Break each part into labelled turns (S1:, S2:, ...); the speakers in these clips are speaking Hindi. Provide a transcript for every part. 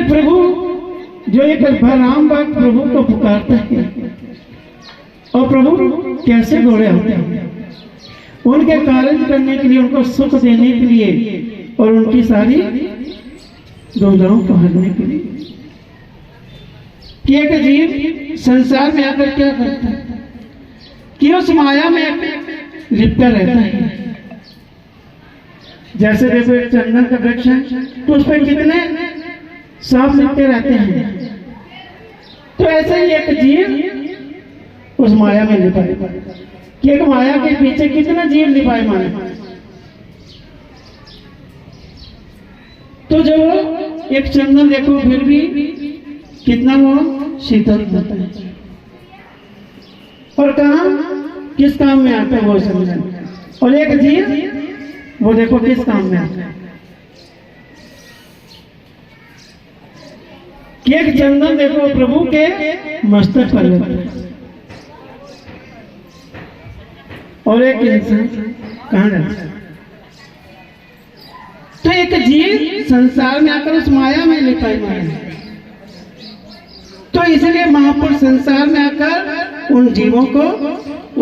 S1: प्रभु जो एक बलराम भक्त प्रभु को पुकारता है और प्रभु कैसे दौड़े होते हैं उनके कार्य करने के लिए, उनको सुख देने के लिए और उनकी सारी दुविधाओं को हरने के लिए। कि एक जीव संसार में आकर क्या करता है कि उस माया में लिपटा रहता है। जैसे देखो एक चंदन का वृक्ष है तो उस पर कितने सांप लिपटे रहते हैं, तो ऐसे ही एक जीव उस माया में लिपाए कि एक माया के पीछे कितना जीव लिपाए माने। तो जब एक चंदन देखो फिर भी कितना वो शीतल होता है और कहा किस काम में आता है वो चंदन, और एक जीव वो देखो किस काम में आता है कि एक चंदन देखो प्रभु के मस्तक पर लगता है और एक इंसान कहाँ जाता है। तो एक जीव संसार में आकर उस माया में लिपाई माया, तो इसलिए महापुरुष संसार में आकर उन जीवों को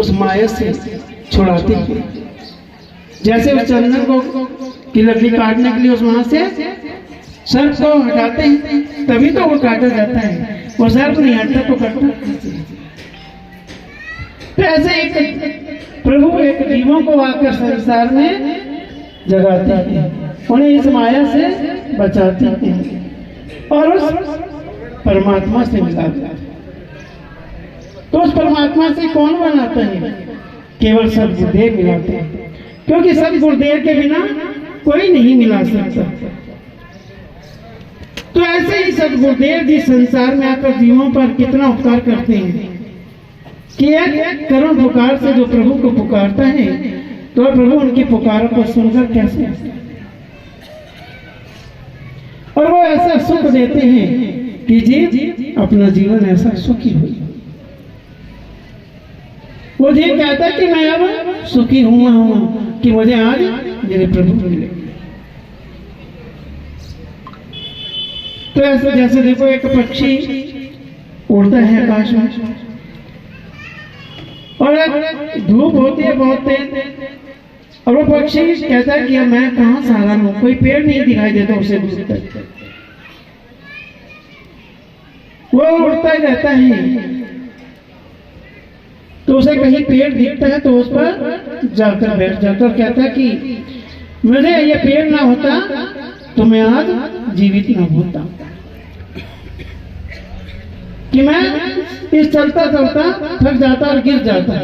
S1: उस माया से छुड़ाते हैं। जैसे उस चंदन को की लकड़ी काटने के लिए उस वहां से सर्प को हटाते हैं तभी तो वो काटा जाता है, वो सर्प नहीं हटता तो कटता। तो ऐसे एक प्रभु एक जीवों को आकर संसार में जगाते हैं, उन्हें इस माया से बचाते हैं और उस परमात्मा से मिलाते हैं। तो उस परमात्मा से कौन बनाता है? केवल सद्गुरुदेव मिलाते हैं, क्योंकि सद्गुरुदेव के बिना कोई नहीं मिला सकता। तो ऐसे ही सद्गुरुदेव जी संसार में आकर जीवों पर कितना उपकार करते हैं कि एक करुण पुकार से जो प्रभु को पुकारता है तो प्रभु उनकी पुकारों को सुनकर कैसे, और वो ऐसा सुख देते हैं कि जीव अपना जीवन ऐसा सुखी हो। वो जीव कहता है कि मैं अब सुखी हुआ हूं कि मुझे आज मेरे प्रभु मिले। तो ऐसे जैसे देखो एक पक्षी उड़ता है आकाश में और धूप होती है बहुत तेज, और वो पक्षी कहता है कि मैं कहाँ सहारा हूं, कोई पेड़ नहीं दिखाई देता उसे दूर तक, वो उड़ता ही रहता है। तो उसे कहीं पेड़ दिखता है तो उस पर जाकर बैठ जाता और कहता है कि मुझे ये पेड़ ना होता तो मैं आज जीवित ना होता, कि मैं इस चलता चलता थक जाता और गिर जाता।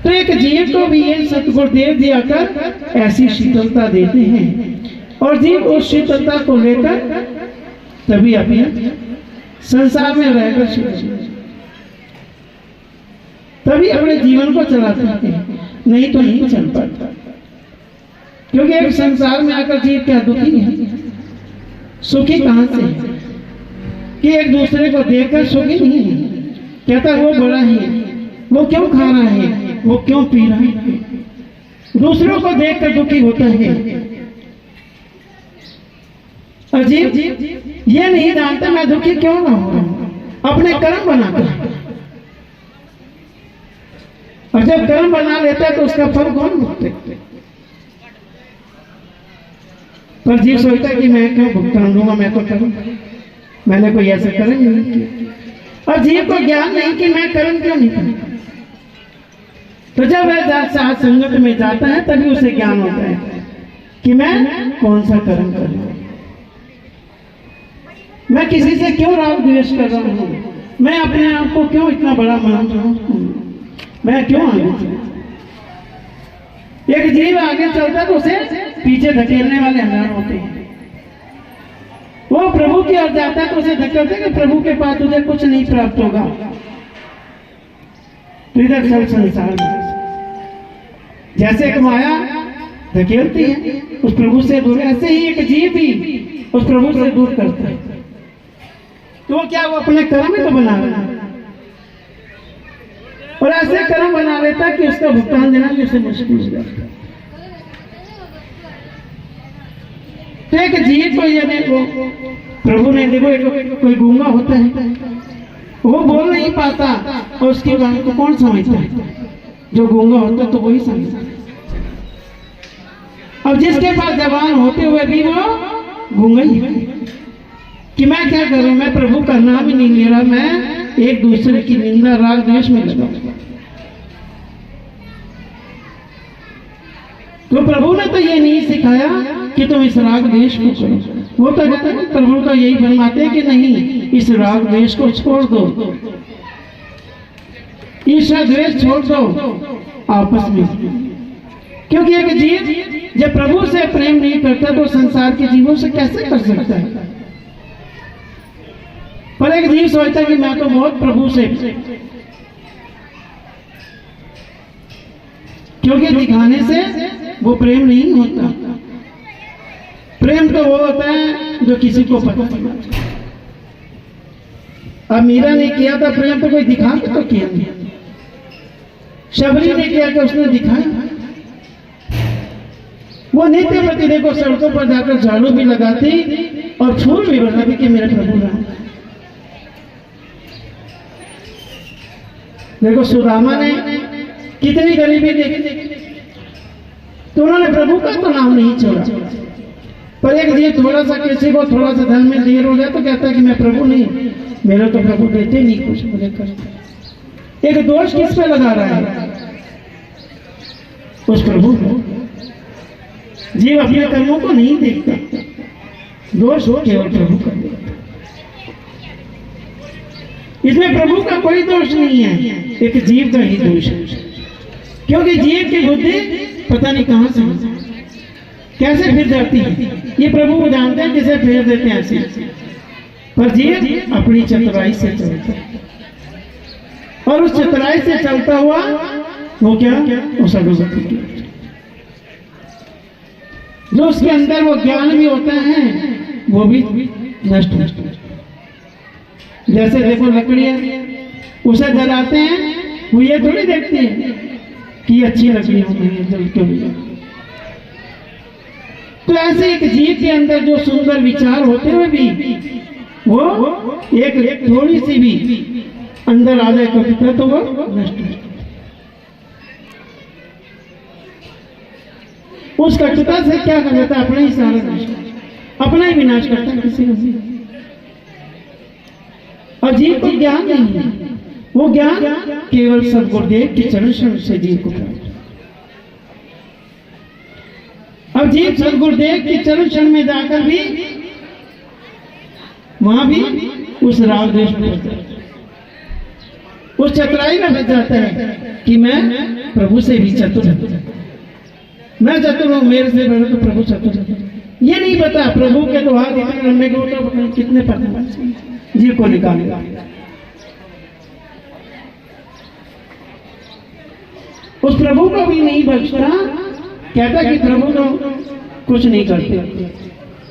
S1: तो एक जीव को भी ये सतगुरुदेव जी आकर ऐसी शीतलता देते हैं और जीव उस शीतलता को लेकर तभी अपने संसार में रहकर तभी अपने जीवन को चलाते हैं, नहीं तो नहीं चल पाता। क्योंकि एक संसार में आकर जीव क्या दुखी है, सुखी कहां से है कि एक दूसरे को देखकर सुखी नहीं है। कहता वो बड़ा है, वो क्यों खा रहा है, वो क्यों पी रहा है, दूसरों को देखकर दुखी होता है। अजीब ये नहीं जानता मैं दुखी क्यों ना हो रहा हूं, अपने कर्म बनाकर। और जब कर्म बना लेता है तो उसका फल कौन भुगते? पर जीव सोचता कि मैं क्यों भुगतान दूंगा, मैं तो करूं, मैंने कोई ऐसा कर्म नहीं किया। और जीव को ज्ञान नहीं कि मैं कर्म क्यों नहीं करूं। तो जब वह साथ संगत में जाता है तभी उसे ज्ञान होता है कि मैं कौन सा कर्म कर रहा हूं, मैं किसी से क्यों राग द्वेष कर रहा हूं, मैं अपने आप को क्यों इतना बड़ा मान रहा हूं, मैं क्यों आगे। एक जीव आगे चलता तो उसे पीछे धकेलने वाले हजार होते हैं। वो प्रभु की ओर जाता है तो उसे धकेलते कि प्रभु के पास तुझे कुछ नहीं प्राप्त होगा, तो इधर चल संसार में। जैसे एक माया धकेलती है उस प्रभु से दूर, ऐसे ही एक जीव भी उस प्रभु से दूर करता है। तो वो क्या, वो अपने कर्म में तो बना रहा है और ऐसे कर्म बना लेता है कि उसका भुगतान देना भी उसे मुश्किल हो जाता है। तो एक जीव को ये देखो, प्रभु ने देखो एक कोई गूंगा होता है, वो बोल नहीं पाता और उसकी बात को कौन समझता है? जो गूंगा होता है तो वही समझता है। अब जिसके पास जबान होते हुए भी वो गूंगा ही है कि मैं क्या करूं, मैं प्रभु का नाम ही नहीं ले रहा, मैं एक दूसरे की निंदा राग द्वेष में लगा। तो प्रभु ने तो ये नहीं सिखाया कि तुम इस राग द्वेष को करो। वो तो कहता है, प्रभु तो यही फरमाते हैं कि नहीं, इस राग द्वेष को छोड़ दो, ईर्ष्या द्वेष छोड़ दो आपस में। क्योंकि एक जीव जब प्रभु से प्रेम नहीं करता तो संसार के जीवों से कैसे कर सकता है? पर एक जीव सोचता है कि मैं तो बहुत प्रभु से, क्योंकि दिखाने से वो प्रेम नहीं होता। प्रेम तो वो होता है जो किसी को पता चला। अब मीरा ने किया था प्रेम तो कोई दिखा के तो किया नहीं। शबरी ने किया कि उसने दिखाया। वो नित्य प्रति देखो सड़कों पर जाकर झाड़ू भी लगाती और फूल भी बनाती कि मेरे प्रभु राम। देखो सुदामा ने कितनी गरीबी देखी तो उन्होंने प्रभु का तो नाम नहीं छोड़ा। पर एक दिन थोड़ा सा किसी को थोड़ा सा धन में देर हो जाए तो कहता है कि मैं प्रभु नहीं, मेरे तो प्रभु देते नहीं कुछ मुझे कर। एक दोष किस पे लगा रहा है? उस प्रभु को। जीव अपने कर्मों को नहीं देखता, दोष केवल प्रभु का देखता। इसमें प्रभु का कोई दोष नहीं है, एक जीव का ही दोष है। क्योंकि जीव की बुद्धि पता नहीं कहां से कैसे फिर जाती है, ये प्रभु को जानते हैं किसे फेर देते हैं ऐसे। पर जीव अपनी चतुराई से चलता है और उस चतुराई से चलता हुआ वो क्या, वो सर्वशक्ति जो उसके अंदर वो ज्ञान भी होता है वो भी नष्ट नष्ट। जैसे देखो लकड़ियां उसे जलाते हैं, वो ये थोड़ी देखती है कि अच्छी लकड़ी हो गई जल क्यों नहीं। तो ऐसे एक जीव के अंदर जो सुंदर विचार होते हुए भी वो एक थोड़ी सी भी अंदर आ जाए कविता तो वो नष्ट। उस कटुता से क्या कर लेता है? अपना ही सारा नाश, अपना ही विनाश करता है किसी का। और जीव को ज्ञान नहीं है, वो ज्ञान केवल सद्गुरुदेव के चरण से जीव को प्राप्त। अब जीव सद्गुरुदेव के चरण में जाकर भी वहां भी उस राग द्वेष में उस चतुराई में बच जाता है कि मैं प्रभु से भी चतुर, मैं चतुर हूं, मेरे से बड़े तो प्रभु चतुर। ये नहीं पता प्रभु के तो हाथ इतने लंबे को तो कितने पता जीव को निकालेगा। उस प्रभु को भी नहीं बख्शता, कहता कि प्रभु तो कुछ नहीं करते,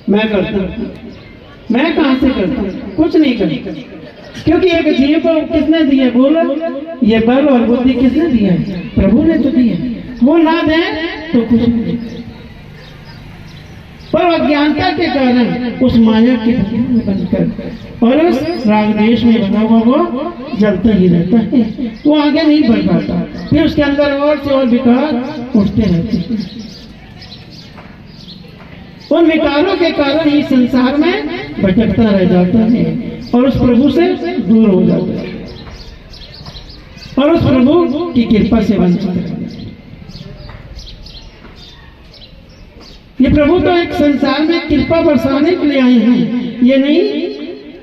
S1: मैं करता हूं। मैं कहां से करता हूं? कुछ नहीं करता। क्योंकि एक जीव को किसने दिया? बोलो, ये बल और बुद्धि किसने दिया है? प्रभु ने तो दिया। वो ना दे तो कुछ नहीं। पर अज्ञानता के कारण उस माया के में बनकर और उस राग द्वेष में बना हुआ वो जलता ही रहता है, वो आगे नहीं बढ़ पाता। फिर उसके अंदर और से और विकार उठते रहते हैं। उन विकारों के कारण ही संसार में भटकता रह जाता है और उस प्रभु से दूर हो जाता है और उस प्रभु की कृपा से वंचित है। ये प्रभु तो एक संसार में कृपा बरसाने के लिए आए हैं, ये नहीं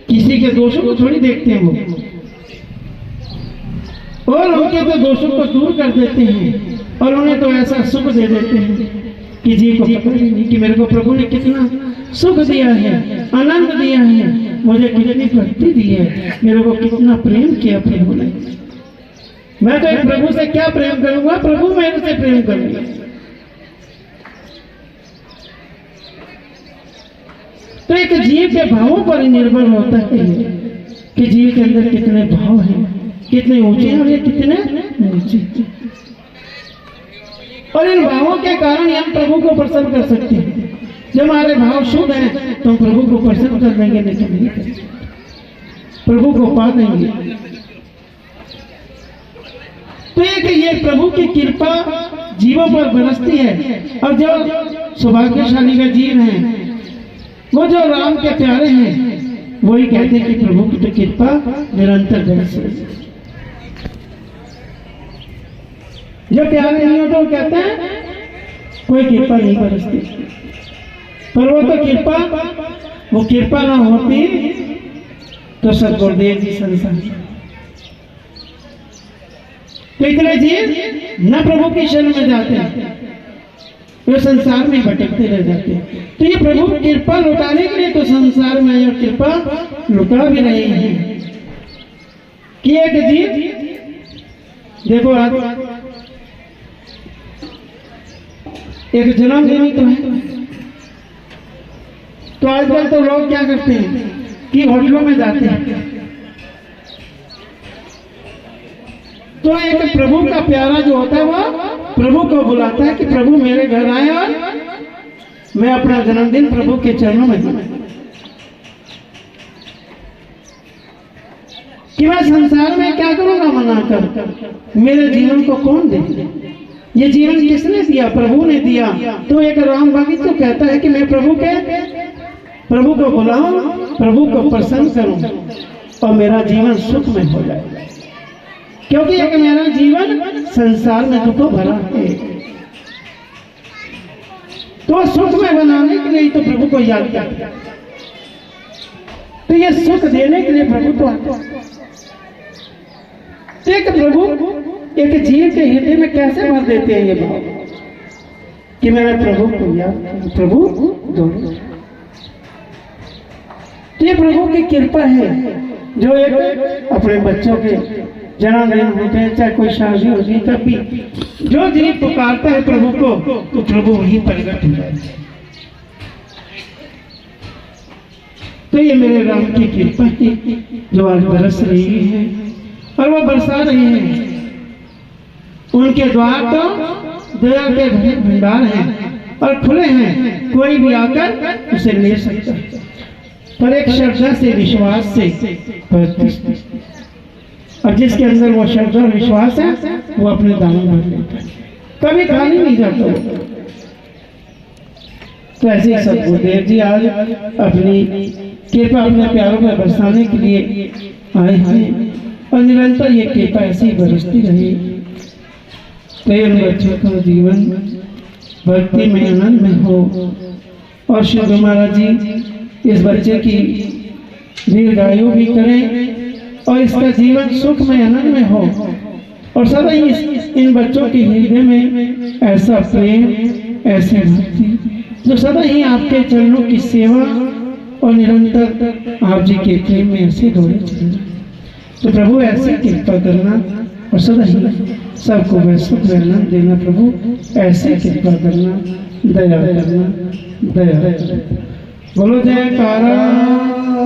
S1: किसी के दोषों को थोड़ी देखते हैं वो, और उनके तो दोषों को दूर कर देते हैं और उन्हें तो ऐसा सुख दे देते हैं कि जी को पता ही नहीं कि मेरे को प्रभु ने कितना सुख दिया है, आनंद दिया है, मुझे कितनी भक्ति दी है, मेरे को कितना प्रेम किया प्रभु ने। मैं तो एक प्रभु से क्या प्रेम करूंगा, प्रभु मेरे से प्रेम करूंगा। तो एक जीव के भावों पर निर्भर होता है कि जीव के अंदर कितने भाव हैं, कितने ऊंचे हैं और ये कितने नीचे। और इन भावों के कारण हम प्रभु को प्रसन्न कर सकते हैं। जब हमारे भाव शुद्ध हैं तो हम प्रभु को प्रसन्न कर लेंगे, नहीं नहीं कर सकते, प्रभु को पा देंगे। तो एक ये प्रभु की कृपा जीवों पर बरसती है। और जो सौभाग्यशाली का जीव है, वो जो राम के प्यारे हैं, वही कहते हैं कि प्रभु की तो कृपा निरंतर बरस रही है। जो प्यारे नहीं होते वो कहते हैं कोई कृपा नहीं बरसती, पर वो तो कृपा, वो कृपा ना होती तो सदगुरुदेव जी संसार, तो इतने जीव न प्रभु की शरण में जाते हैं, वो संसार में भटकते रह जाते हैं। तो ये प्रभु कृपा लुटाने के लिए तो संसार में ये कृपा लुटा भी रहे हैं कि एक जीव देखो, आज एक जन्मदिन तो है, तो आजकल तो लोग क्या करते हैं कि होटलों में जाते हैं, तो एक प्रभु का प्यारा जो होता है वो प्रभु को बुलाता है कि प्रभु मेरे घर आए और मैं अपना जन्मदिन प्रभु के चरणों में मनाऊं, कि मैं संसार में क्या करूंगा मनाकर, मेरे जीवन को कौन दे, ये जीवन किसने दिया, प्रभु ने दिया। तो एक राम भक्त तो कहता है कि मैं प्रभु को बुलाऊं, प्रभु को प्रसन्न करूं और मेरा जीवन सुख में हो जाए, क्योंकि एक मेरा जीवन संसार में दुखों भरा है। तो सुख में बनाने के लिए तो प्रभु को याद करता, तो ये सुख देने के लिए प्रभु तो आता। एक प्रभु एक जीव के हृदय में कैसे भर देते हैं ये भाव कि मैंने प्रभु को याद, प्रभु दो। ये प्रभु की कृपा है जो एक अपने बच्चों के जन्मदिन होते हैं, चाहे कोई शादी होती है, तब भी जो जीव पुकारता है प्रभु को तो प्रभु वही प्रकट हो जाता है। तो ये मेरे राम की कृपा है जो आज बरस रही है और वो बरसा रही है। उनके द्वार तो दया के भंडार हैं और खुले हैं, कोई भी आकर उसे ले सकता है, पर एक श्रद्धा से विश्वास से। और जिसके अंदर वो श्रद्धा और विश्वास है वो अपने दामन भर लेता है, कभी खाली नहीं जाता। तो ऐसे ही सदगुरुदेव जी आज अपनी कृपा अपने प्यारों में बरसाने के लिए आए हैं और निरंतर ये कृपा ऐसी बरसती रही। तो इन बच्चों का जीवन भक्ति में आनंद में हो और श्री गुरु महाराज जी इस बच्चे की दीर्घायु भी करें और इसका जीवन सुख में आनंद में हो और सदा ही इन बच्चों के हृदय में ऐसा प्रेम, ऐसी भक्ति जो सदा ही आपके चरणों की सेवा और निरंतर आप जी के प्रेम में ऐसे दौड़े चलना। तो प्रभु ऐसे कृपा करना और सदा ही सबको वह सुख व आनंद देना। प्रभु ऐसे कृपा करना, दया करना, दया करना। बोलो जयकारा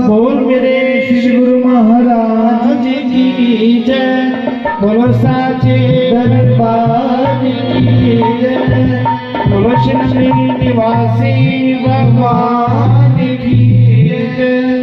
S1: बोल मेरे श्री गुरु महाराज की जय, बोलो साचे दरबार की जय, बोलो श्री निवासी भगवान की जय।